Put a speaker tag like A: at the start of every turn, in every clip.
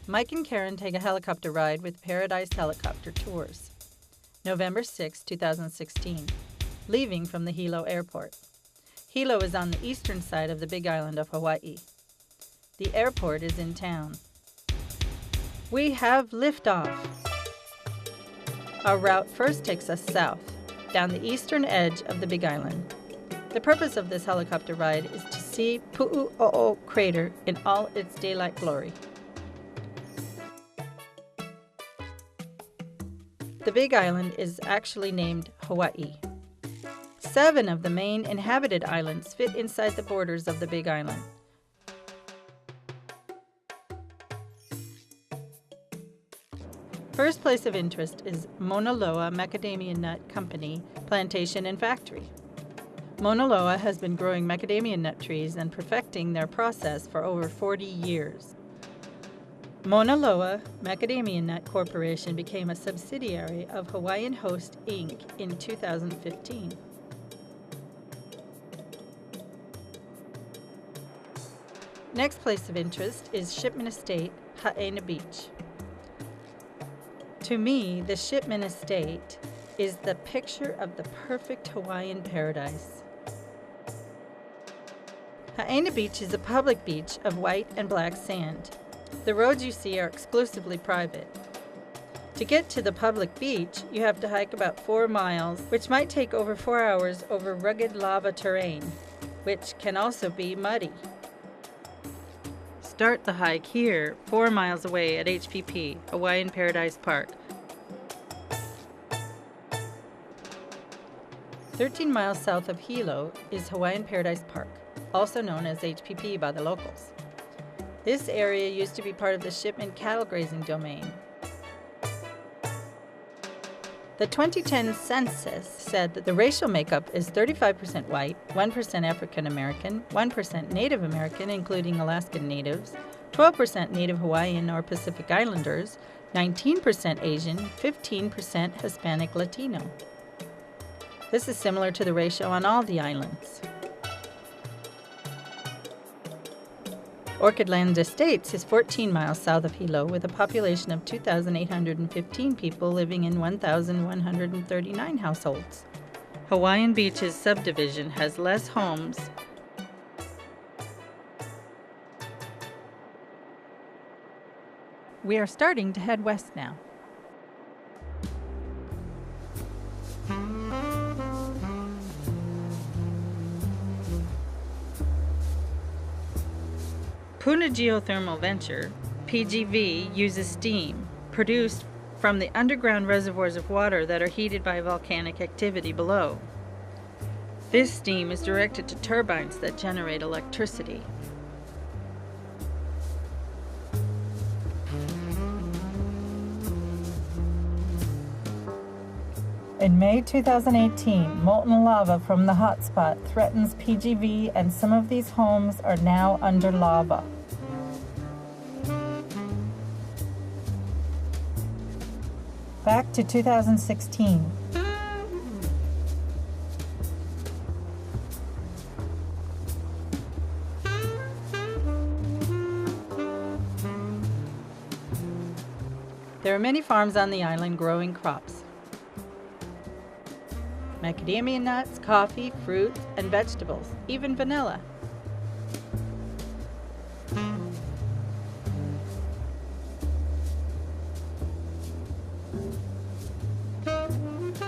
A: Mike and Karen take a helicopter ride with Paradise Helicopter Tours. November 6, 2016, leaving from the Hilo airport. Hilo is on the eastern side of the Big Island of Hawaii. The airport is in town. We have liftoff. Our route first takes us south, down the eastern edge of the Big Island. The purpose of this helicopter ride is to see Pu'u O'o Crater in all its daylight glory. The Big Island is actually named Hawai'i. 7 of the main inhabited islands fit inside the borders of the Big Island. First place of interest is Mauna Loa Macadamia Nut Company Plantation and Factory. Mauna Loa has been growing macadamia nut trees and perfecting their process for over 40 years. Mauna Loa Macadamia Nut Corporation became a subsidiary of Hawaiian Host Inc. in 2015. Next place of interest is Shipman Estate, Haena Beach. To me, the Shipman Estate is the picture of the perfect Hawaiian paradise. Haena Beach is a public beach of white and black sand. The roads you see are exclusively private. To get to the public beach, you have to hike about 4 miles, which might take over 4 hours over rugged lava terrain, which can also be muddy. Start the hike here, 4 miles away at HPP, Hawaiian Paradise Park. 13 miles south of Hilo is Hawaiian Paradise Park, also known as HPP by the locals. This area used to be part of the Shipman cattle grazing domain. The 2010 census said that the racial makeup is 35% white, 1% African American, 1% Native American, including Alaskan Natives, 12% Native Hawaiian or Pacific Islanders, 19% Asian, 15% Hispanic Latino. This is similar to the ratio on all the islands. Orchidland Estates is 14 miles south of Hilo with a population of 2,815 people living in 1,139 households. Hawaiian Beach's subdivision has less homes. We are starting to head west now. Puna Geothermal Venture, PGV, uses steam produced from the underground reservoirs of water that are heated by volcanic activity below. This steam is directed to turbines that generate electricity. In May 2018, molten lava from the hotspot threatens PGV, and some of these homes are now under lava. Back to 2016. There are many farms on the island growing crops. Macadamia nuts, coffee, fruit, and vegetables, even vanilla.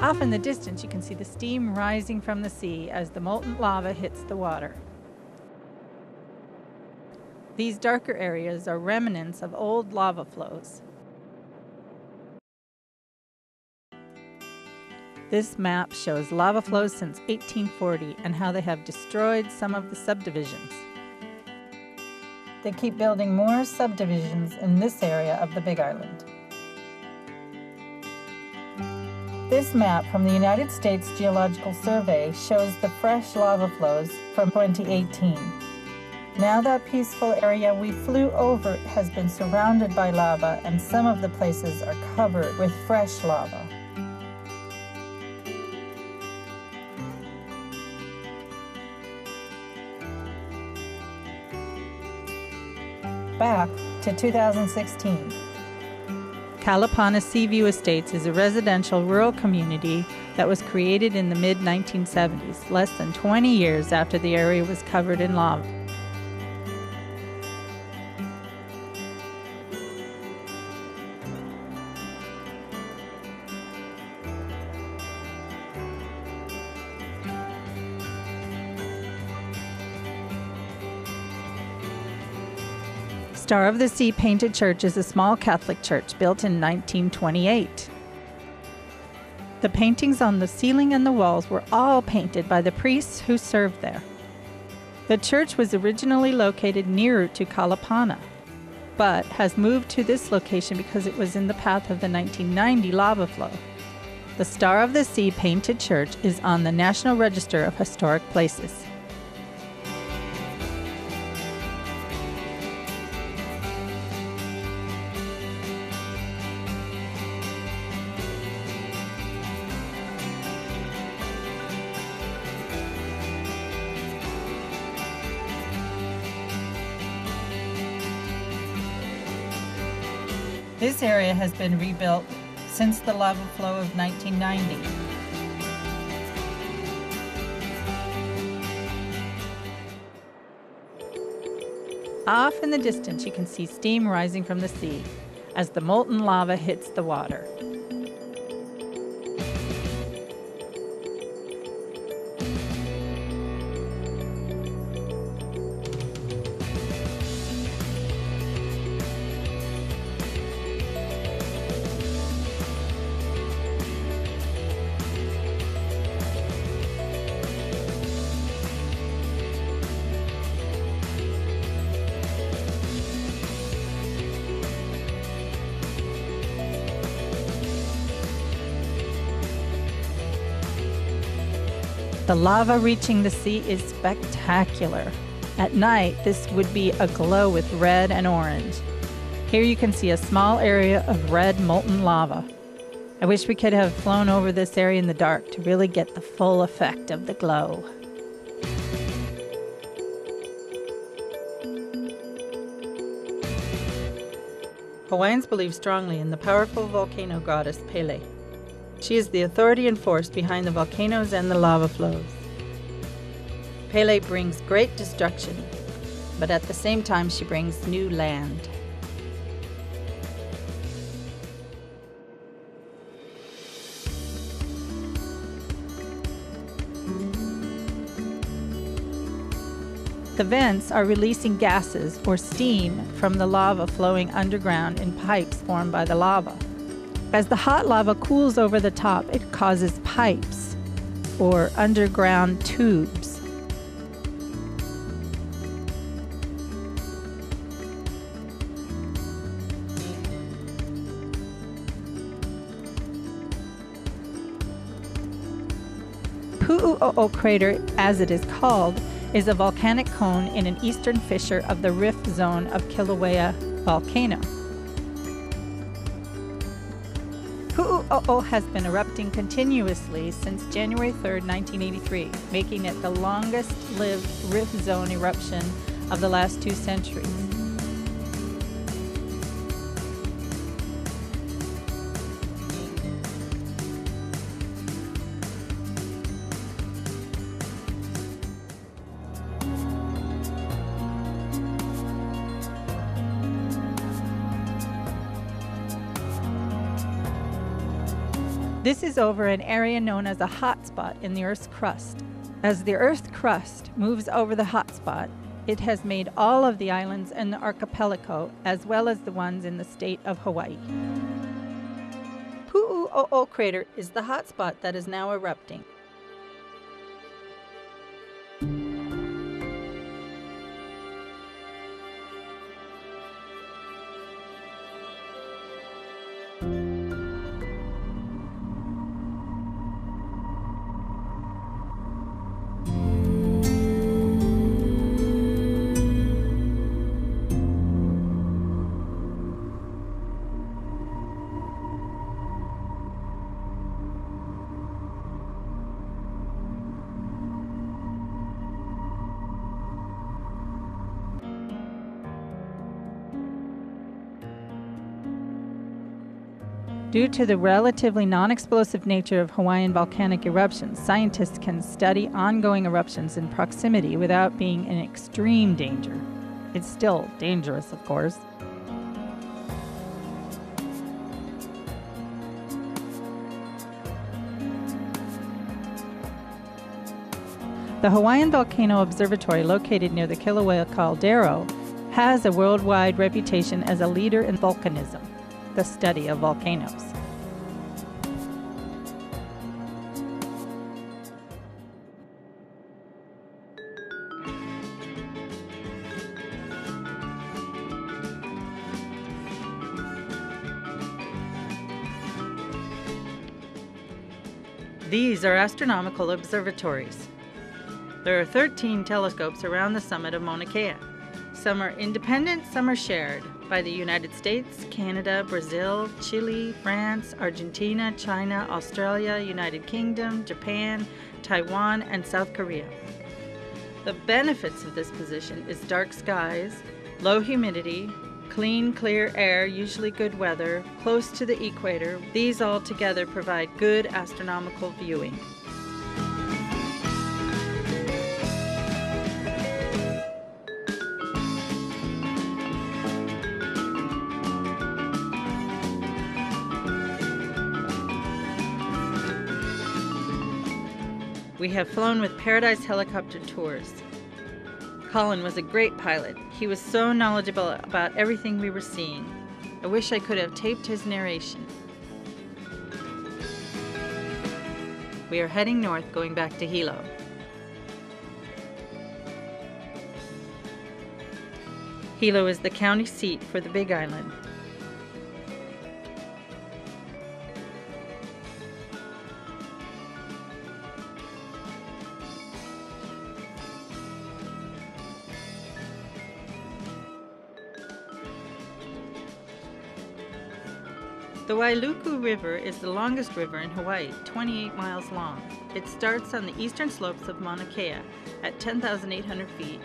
A: Off in the distance, you can see the steam rising from the sea as the molten lava hits the water. These darker areas are remnants of old lava flows. This map shows lava flows since 1840 and how they have destroyed some of the subdivisions. They keep building more subdivisions in this area of the Big Island. This map from the United States Geological Survey shows the fresh lava flows from 2018. Now that peaceful area we flew over has been surrounded by lava, and some of the places are covered with fresh lava. Back, to 2016. Kalapana Seaview Estates is a residential rural community that was created in the mid-1970s, less than 20 years after the area was covered in lava. Star of the Sea Painted Church is a small Catholic church built in 1928. The paintings on the ceiling and the walls were all painted by the priests who served there. The church was originally located nearer to Kalapana, but has moved to this location because it was in the path of the 1990 lava flow. The Star of the Sea Painted Church is on the National Register of Historic Places. This area has been rebuilt since the lava flow of 1990. Off in the distance, you can see steam rising from the sea as the molten lava hits the water. The lava reaching the sea is spectacular. At night, this would be aglow with red and orange. Here you can see a small area of red molten lava. I wish we could have flown over this area in the dark to really get the full effect of the glow. Hawaiians believe strongly in the powerful volcano goddess Pele. She is the authority and force behind the volcanoes and the lava flows. Pele brings great destruction, but at the same time she brings new land. The vents are releasing gases or steam from the lava flowing underground in pipes formed by the lava. As the hot lava cools over the top, it causes pipes, or underground tubes. Pu'uO'o Crater, as it is called, is a volcanic cone in an eastern fissure of the rift zone of HelicopterVolcano. Pu'u O'o has been erupting continuously since January 3, 1983, making it the longest-lived rift zone eruption of the last 2 centuries. This is over an area known as a hotspot in the Earth's crust. As the Earth's crust moves over the hotspot, it has made all of the islands in the archipelago, as well as the ones in the state of Hawaii. Pu'u O'o Crater is the hotspot that is now erupting. Due to the relatively non-explosive nature of Hawaiian volcanic eruptions, scientists can study ongoing eruptions in proximity without being in extreme danger. It's still dangerous, of course. The Hawaiian Volcano Observatory, located near the Kilauea Caldera, has a worldwide reputation as a leader in volcanism, the study of volcanoes. These are astronomical observatories. There are 13 telescopes around the summit of Mauna Kea. Some are independent, some are shared by the United States, Canada, Brazil, Chile, France, Argentina, China, Australia, United Kingdom, Japan, Taiwan, and South Korea. The benefits of this position is dark skies, low humidity, clean, clear air, usually good weather, close to the equator. These all together provide good astronomical viewing. We have flown with Paradise Helicopter Tours. Colin was a great pilot. He was so knowledgeable about everything we were seeing. I wish I could have taped his narration. We are heading north, going back to Hilo. Hilo is the county seat for the Big Island. The Wailuku River is the longest river in Hawaii, 28 miles long. It starts on the eastern slopes of Mauna Kea at 10,800 feet.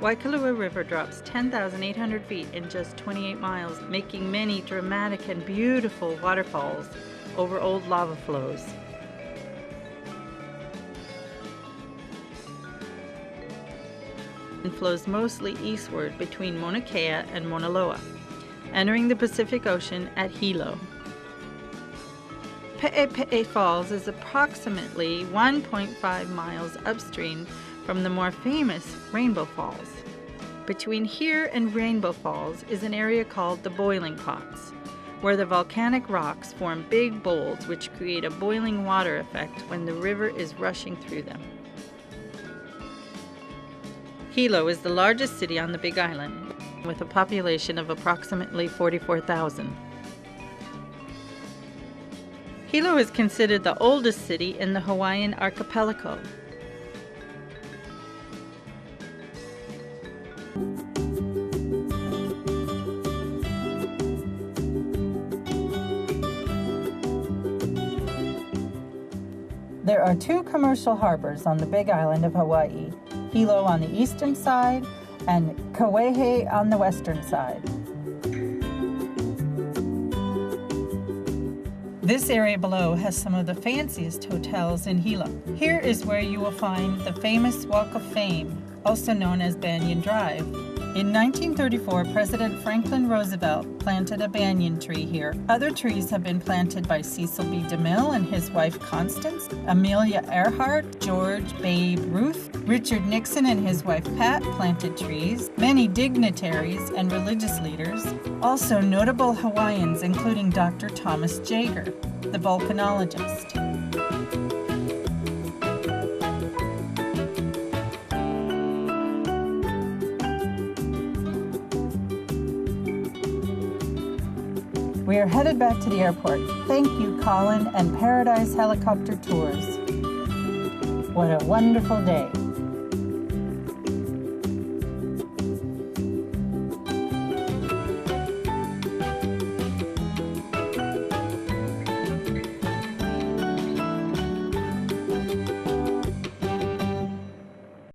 A: Waikalua River drops 10,800 feet in just 28 miles, making many dramatic and beautiful waterfalls over old lava flows. And flows mostly eastward between Mauna Kea and Mauna Loa, entering the Pacific Ocean at Hilo. Pe'epe'e Falls is approximately 1.5 miles upstream from the more famous Rainbow Falls. Between here and Rainbow Falls is an area called the Boiling Pots, where the volcanic rocks form big bowls which create a boiling water effect when the river is rushing through them. Hilo is the largest city on the Big Island, with a population of approximately 44,000. Hilo is considered the oldest city in the Hawaiian archipelago. There are two commercial harbors on the Big Island of Hawaii, Hilo on the eastern side and Kauai on the western side. This area below has some of the fanciest hotels in Hilo. Here is where you will find the famous Walk of Fame, also known as Banyan Drive. In 1934, President Franklin Roosevelt planted a banyan tree here. Other trees have been planted by Cecil B. DeMille and his wife Constance, Amelia Earhart, George Babe Ruth, Richard Nixon and his wife Pat planted trees, many dignitaries and religious leaders, also notable Hawaiians including Dr. Thomas Jager, the volcanologist. We are headed back to the airport. Thank you, Colin and Paradise Helicopter Tours. What a wonderful day.